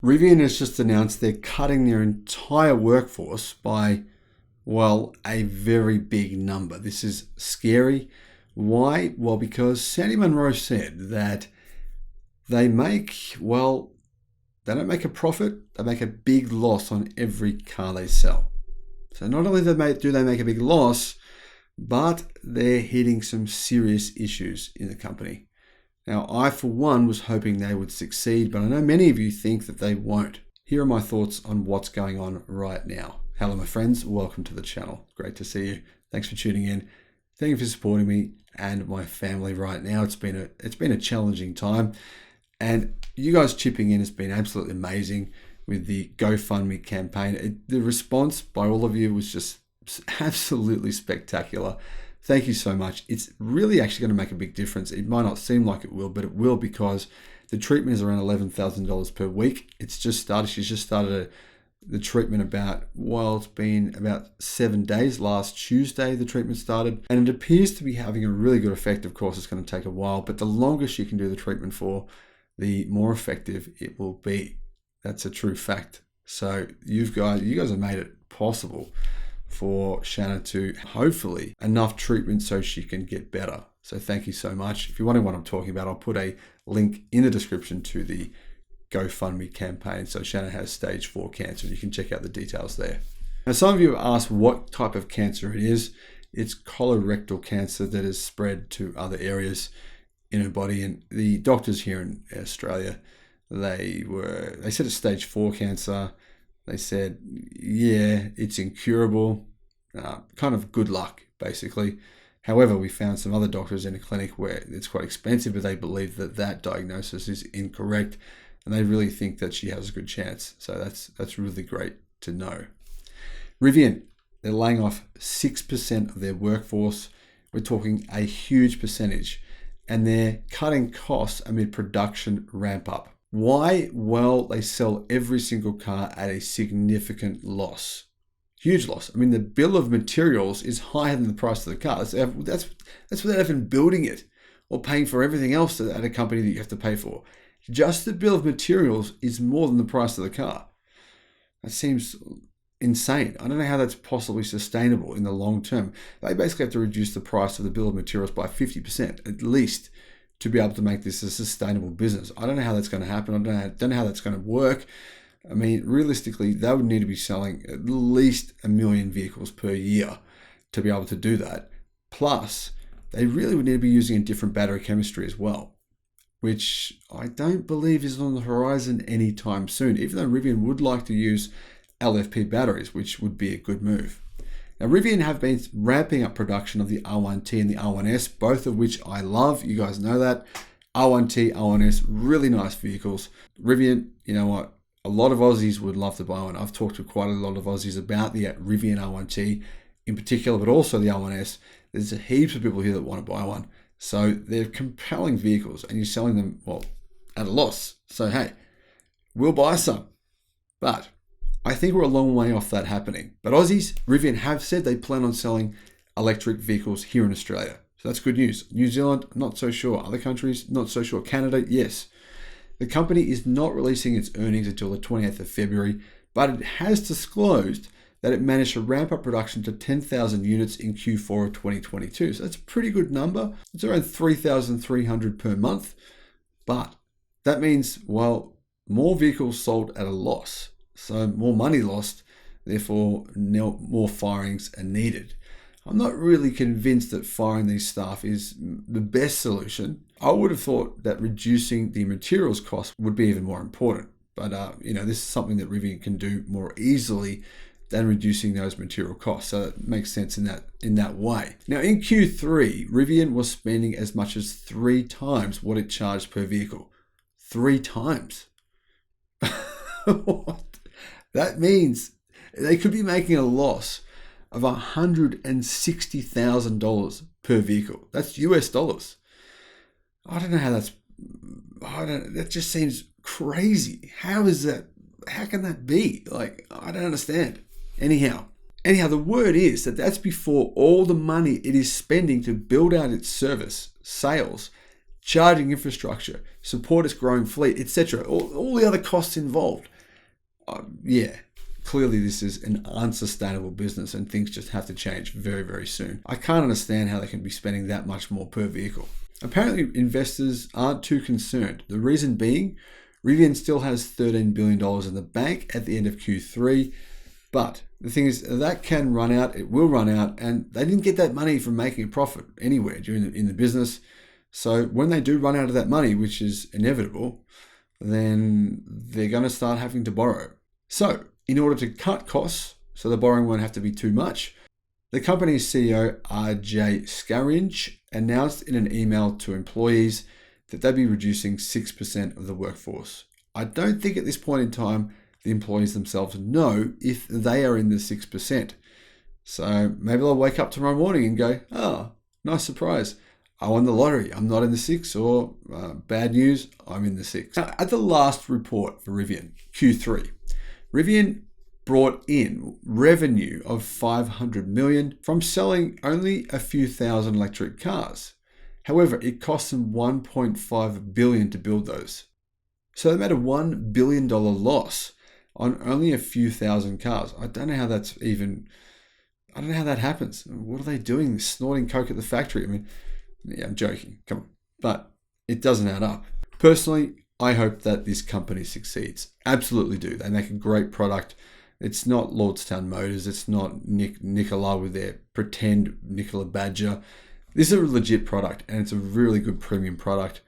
Rivian has just announced they're cutting their entire workforce by, well, a very big number. This is scary. Why? Well, because Sandy Munro said that they don't make a profit, they make a big loss on every car they sell. So not only do they make a big loss, but they're hitting some serious issues in the company. Now, I, for one, was hoping they would succeed, but I know many of you think that they won't. Here are my thoughts on what's going on right now. Hello, my friends. Welcome to the channel. Great to see you. Thanks for tuning in. Thank you for supporting me and my family right now. It's been a challenging time, and you guys chipping in has been absolutely amazing with the GoFundMe campaign. The response by all of you was just absolutely spectacular. Thank you so much. It's really actually going to make a big difference. It might not seem like it will, but it will, because the treatment is around $11,000 per week. It's just started. She's just started the treatment it's been about 7 days. Last Tuesday, the treatment started, and it appears to be having a really good effect. Of course, it's going to take a while, but the longer she can do the treatment for, the more effective it will be. That's a true fact. So you guys have made it possible for Shanna to hopefully enough treatment so she can get better. So thank you so much. If you're wondering what I'm talking about, I'll put a link in the description to the GoFundMe campaign. So Shanna has stage 4 cancer. You can check out the details there. Now, some of you have asked what type of cancer it is. It's colorectal cancer that has spread to other areas in her body. And the doctors here in Australia, they said it's stage 4 cancer. They said, yeah, it's incurable, kind of good luck, basically. However, we found some other doctors in a clinic where it's quite expensive, but they believe that diagnosis is incorrect, and they really think that she has a good chance. So that's really great to know. Rivian, they're laying off 6% of their workforce. We're talking a huge percentage, and they're cutting costs amid production ramp up. Why? Well, they sell every single car at a significant loss. Huge loss. I mean, the bill of materials is higher than the price of the car. That's without even building it or paying for everything else at a company that you have to pay for. Just the bill of materials is more than the price of the car. That seems insane. I don't know how that's possibly sustainable in the long term. They basically have to reduce the price of the bill of materials by 50% at least to be able to make this a sustainable business. I don't know how that's going to happen. I don't know how that's going to work. I mean, realistically, they would need to be selling at least 1 million vehicles per year to be able to do that. Plus, they really would need to be using a different battery chemistry as well, which I don't believe is on the horizon anytime soon, even though Rivian would like to use LFP batteries, which would be a good move. Now, Rivian have been ramping up production of the R1T and the R1S, both of which I love. You guys know that. R1T, R1S, really nice vehicles. Rivian, you know what? A lot of Aussies would love to buy one. I've talked to quite a lot of Aussies about the Rivian R1T in particular, but also the R1S. There's heaps of people here that want to buy one. So they're compelling vehicles, and you're selling them, well, at a loss. So hey, we'll buy some. But I think we're a long way off that happening. But Aussies, Rivian have said they plan on selling electric vehicles here in Australia. So that's good news. New Zealand, not so sure. Other countries, not so sure. Canada, yes. The company is not releasing its earnings until the 28th of February, but it has disclosed that it managed to ramp up production to 10,000 units in Q4 of 2022. So that's a pretty good number. It's around 3,300 per month. But that means, well, more vehicles sold at a loss. So more money lost, therefore more firings are needed. I'm not really convinced that firing these staff is the best solution. I would have thought that reducing the materials cost would be even more important. But this is something that Rivian can do more easily than reducing those material costs. So it makes sense in that way. Now in Q3, Rivian was spending as much as 3 times what it charged per vehicle. 3 times. What? That means they could be making a loss of $160,000 per vehicle. That's US dollars. I don't know how that just seems crazy. How is that? How can that be? I don't understand. Anyhow, the word is that that's before all the money it is spending to build out its service, sales, charging infrastructure, support its growing fleet, etc. All the other costs involved. Yeah, clearly this is an unsustainable business and things just have to change very, very soon. I can't understand how they can be spending that much more per vehicle. Apparently, investors aren't too concerned. The reason being, Rivian still has $13 billion in the bank at the end of Q3, but the thing is that can run out, it will run out, and they didn't get that money from making a profit anywhere in the business. So when they do run out of that money, which is inevitable, then they're going to start having to borrow. So in order to cut costs, so the borrowing won't have to be too much, the company's CEO, RJ Scaringe, announced in an email to employees that they'd be reducing 6% of the workforce. I don't think at this point in time, the employees themselves know if they are in the 6%. So maybe they'll wake up tomorrow morning and go, oh, nice surprise. I won the lottery. I'm not in the 6, or bad news, I'm in the 6. Now, at the last report for Rivian, Q3, Rivian brought in revenue of $500 million from selling only a few thousand electric cars. However, it cost them $1.5 billion to build those. So they made a $1 billion loss on only a few thousand cars. I don't know how that happens. What are they doing? Snorting coke at the factory? I mean, yeah, I'm joking. Come on. But it doesn't add up. Personally, I hope that this company succeeds. Absolutely do. They make a great product. It's not Lordstown Motors. It's not Nikola with their pretend Nikola Badger. This is a legit product and it's a really good premium product.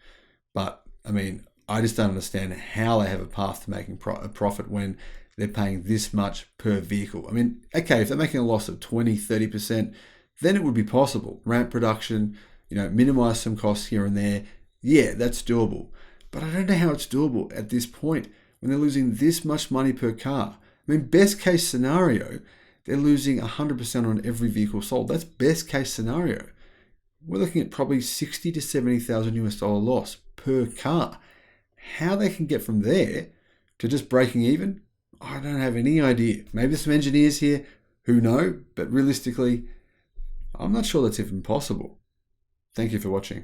But I mean, I just don't understand how they have a path to making a profit when they're paying this much per vehicle. I mean, okay, if they're making a loss of 20, 30%, then it would be possible. Ramp production, minimize some costs here and there. Yeah, that's doable. But I don't know how it's doable at this point when they're losing this much money per car. I mean, best case scenario, they're losing 100% on every vehicle sold. That's best case scenario. We're looking at probably 60 to 70,000 US dollar loss per car. How they can get from there to just breaking even, I don't have any idea. Maybe there's some engineers here who know, but realistically, I'm not sure that's even possible. Thank you for watching.